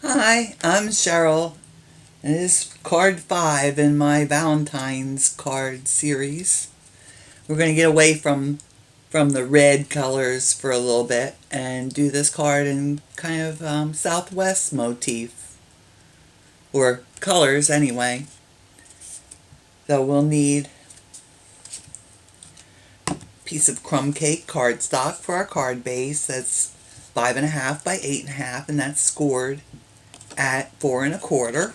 Hi, I'm Cheryl, and this is card 5 in my Valentine's card series. We're going to get away from the red colors for a little bit and do this card in kind of Southwest motif, or colors anyway. So we'll need a piece of Crumb Cake cardstock for our card base. That's 5.5 by 8.5, and that's scored at 4 1/4.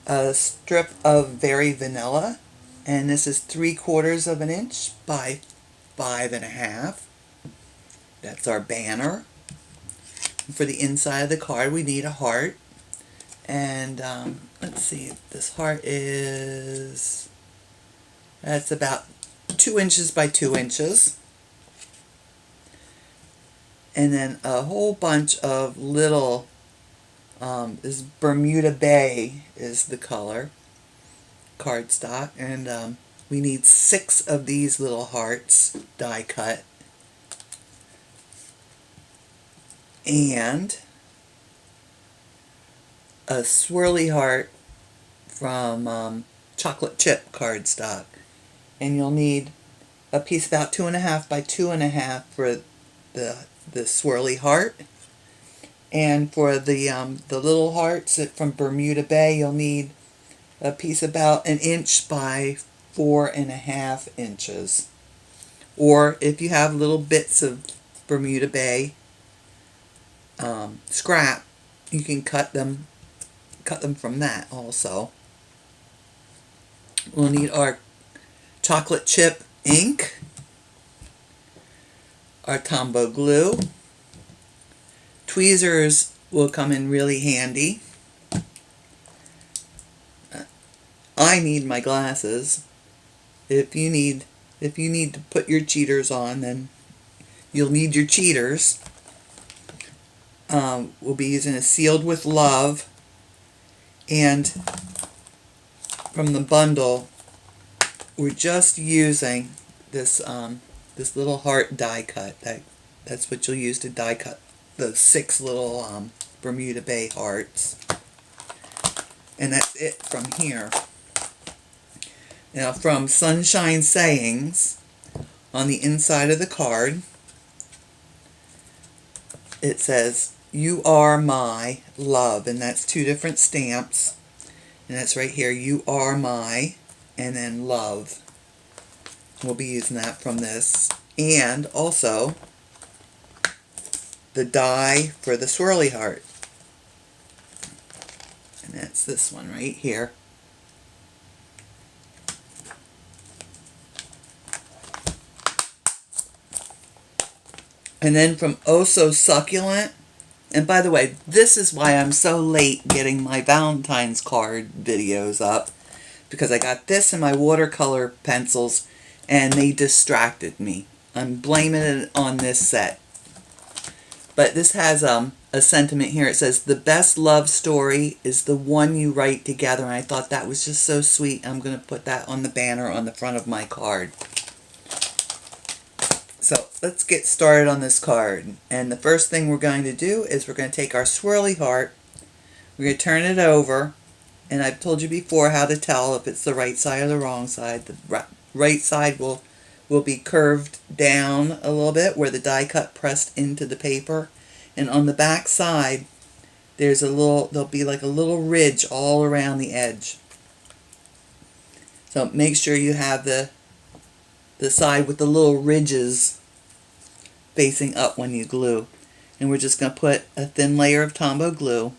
A strip of Very Vanilla, and this is 3/4 of an inch by 5.5. That's our banner. For the inside of the card, we need a heart, and let's see, this heart that's about 2 inches by 2 inches, and then a whole bunch of little this Bermuda Bay is the color cardstock, and we need 6 of these little hearts die cut, and a swirly heart from chocolate chip cardstock. And you'll need a piece about 2.5 by 2.5 for the swirly heart. And for the little hearts from Bermuda Bay, you'll need a piece about 1 inch by 4.5 inches. Or if you have little bits of Bermuda Bay scrap, you can cut them from that also. We'll need our chocolate chip ink, our Tombow glue. Tweezers will come in really handy. I need my glasses. If you need to put your cheaters on, then you'll need your cheaters. We'll be using a Sealed with Love, and from the bundle, we're just using this this little heart die cut. That's what you'll use to die cut the 6 little Bermuda Bay hearts. And that's it from here. Now, from Sunshine Sayings, on the inside of the card, it says, "You are my love," and that's 2 different stamps. And that's right here, "You are my," and then "love." We'll be using that from this. And also the die for the swirly heart. And that's this one right here. And then from Oh So Succulant, and by the way, this is why I'm so late getting my Valentine's card videos up, because I got this and my watercolor pencils and they distracted me. I'm blaming it on this set. But this has a sentiment here. It says, "The best love story is the one you write together." And I thought that was just so sweet. I'm going to put that on the banner on the front of my card. So let's get started on this card. And the first thing we're going to do is we're going to take our swirly heart, we're going to turn it over, and I've told you before how to tell if it's the right side or the wrong side. The right side will be curved down a little bit where the die cut pressed into the paper, and on the back side there'll be like a little ridge all around the edge. So make sure you have the side with the little ridges facing up when you glue. And we're just going to put a thin layer of Tombow glue.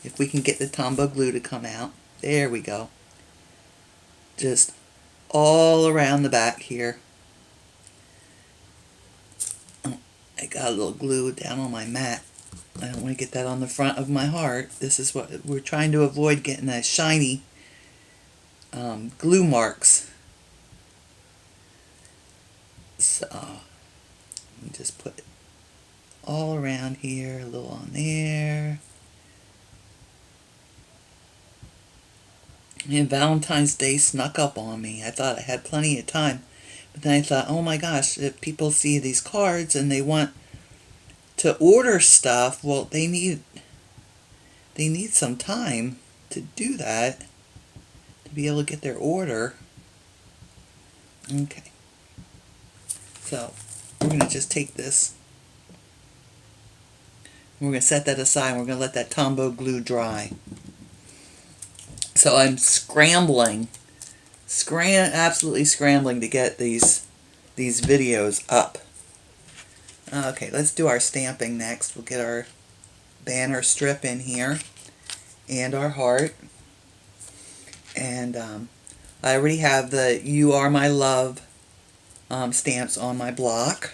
If we can get the Tombow glue to come out. There we go. Just all around the back here. Oh, I got a little glue down on my mat. I don't want to get that on the front of my heart. This is what we're trying to avoid, getting that shiny glue marks. So just put it all around here, a little on there. And Valentine's Day snuck up on me. I thought I had plenty of time, but then I thought, oh my gosh, if people see these cards and they want to order stuff, well, they need some time to do that, to be able to get their order. Okay. So we're going to just take this, we're going to set that aside, and we're going to let that Tombow glue dry. So I'm absolutely scrambling to get these videos up. Okay, let's do our stamping next. We'll get our banner strip in here and our heart. And I already have the You Are My Love stamps on my block.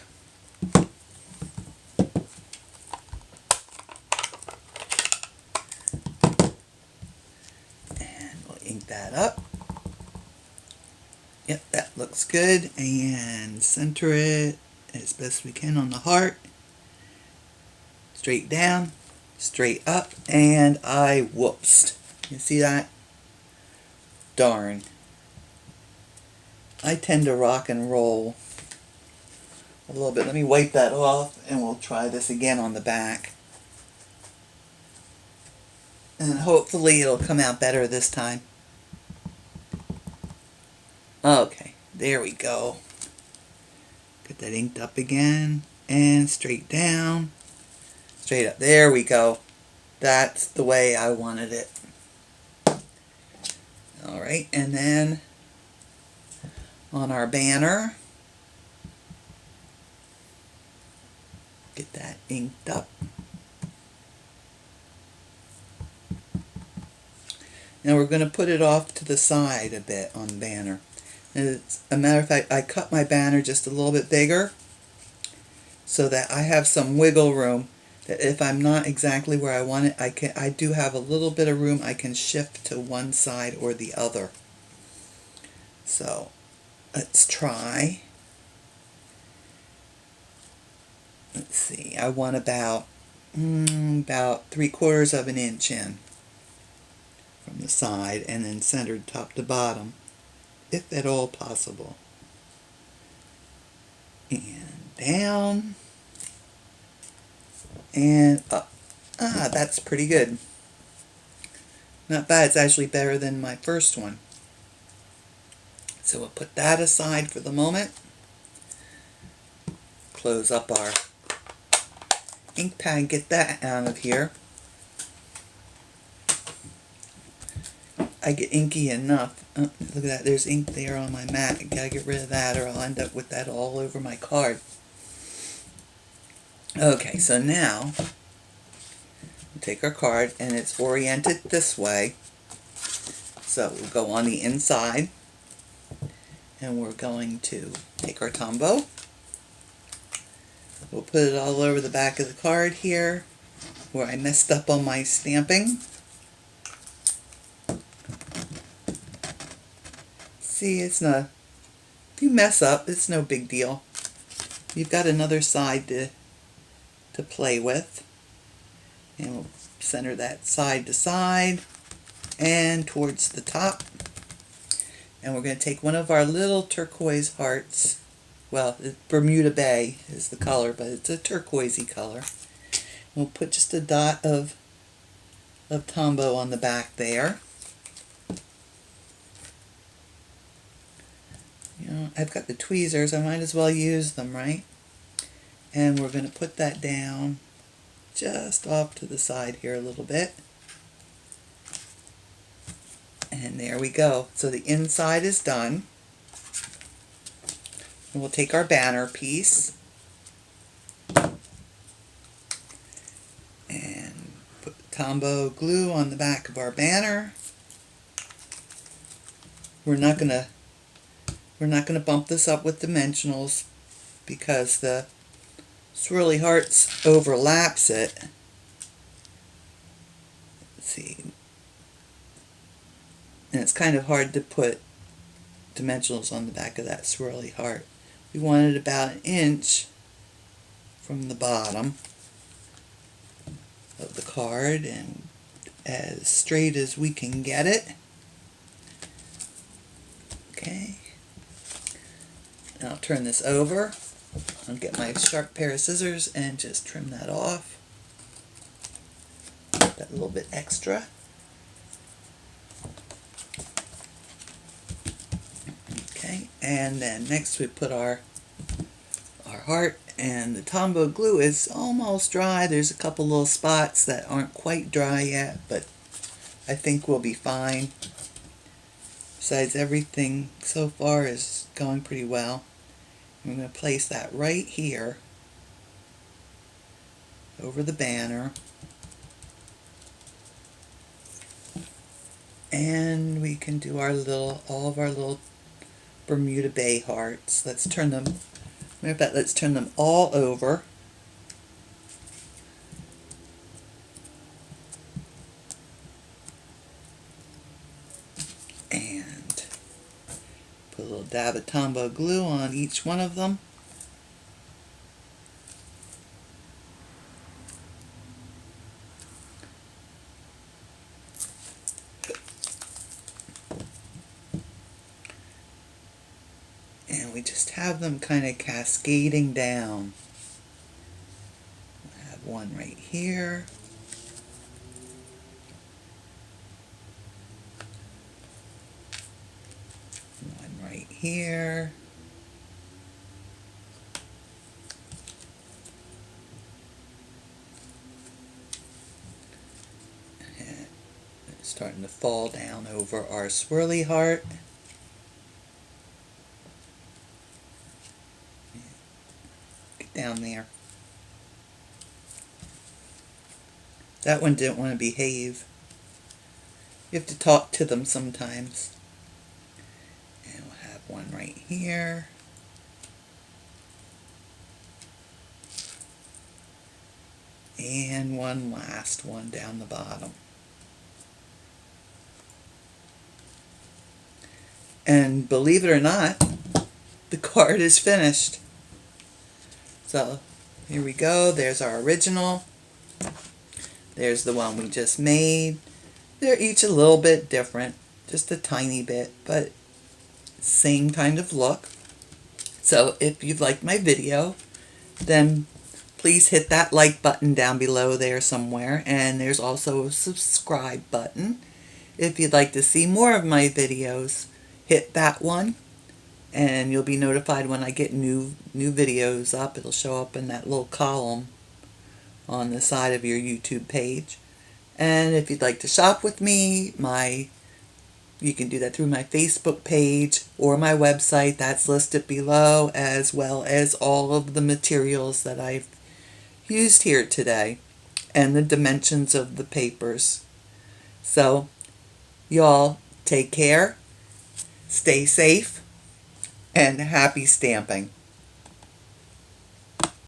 And we'll ink that up. Yep, that looks good. And center it as best we can on the heart. Straight down, straight up, and I whoopsed. You see that? Darn. I tend to rock and roll a little bit. Let me wipe that off, and we'll try this again on the back. And hopefully it'll come out better this time. Okay, there we go. Get that inked up again, and straight down, straight up. There we go. That's the way I wanted it. Alright, and then on our banner, get that inked up. Now we're going to put it off to the side a bit on the banner. As a matter of fact, I cut my banner just a little bit bigger so that I have some wiggle room, that if I'm not exactly where I want it, I do have a little bit of room I can shift to one side or the other. So let's try. Let's see, I want about 3/4 of an inch in from the side, and then centered top to bottom, if at all possible. And down and up. Ah, that's pretty good. Not bad. It's actually better than my first one. So we'll put that aside for the moment. Close up our ink pad, get that out of here. I get inky enough. Oh, look at that, there's ink there on my mat. I gotta get rid of that or I'll end up with that all over my card. Okay, so now we'll take our card, and it's oriented this way. So we'll go on the inside, and we're going to take our Tombow. We'll put it all over the back of the card here, where I messed up on my stamping. See, it's not, if you mess up, it's no big deal. You've got another side to play with. And we'll center that side to side and towards the top. And we're going to take one of our little turquoise hearts. Well, Bermuda Bay is the color, but it's a turquoisey color. We'll put just a dot of Tombow on the back there. You know, I've got the tweezers, I might as well use them, right? And we're going to put that down just off to the side here a little bit. And there we go. So the inside is done. And we'll take our banner piece and put Tombow glue on the back of our banner. We're not gonna bump this up with dimensionals because the swirly hearts overlaps it. Let's see. And it's kind of hard to put dimensionals on the back of that swirly heart. We want it about 1 inch from the bottom of the card and as straight as we can get it. Okay. Now I'll turn this over. I'll get my sharp pair of scissors and just trim that off. That little bit extra. Okay, and then next we put our heart, and the Tombow glue is almost dry. There's a couple little spots that aren't quite dry yet, but I think we'll be fine. Besides, everything so far is going pretty well. I'm going to place that right here over the banner. And we can do our all of our little Bermuda Bay hearts. Let's turn them, matter of fact, let's turn them all over. And put a little dab of Tombow glue on each one of them. And we just have them kind of cascading down. I have one right here. One right here. And it's starting to fall down over our swirly heart. Down there. That one didn't want to behave. You have to talk to them sometimes. And we'll have one right here. And one last one down the bottom. And believe it or not, the card is finished. So here we go. There's our original. There's the one we just made. They're each a little bit different, just a tiny bit, but same kind of look. So if you've liked my video, then please hit that like button down below there somewhere. And there's also a subscribe button. If you'd like to see more of my videos, hit that one. And you'll be notified when I get new videos up. It'll show up in that little column on the side of your YouTube page. And if you'd like to shop with me, you can do that through my Facebook page or my website. That's listed below, as well as all of the materials that I've used here today and the dimensions of the papers. So, y'all take care, stay safe, and happy stamping.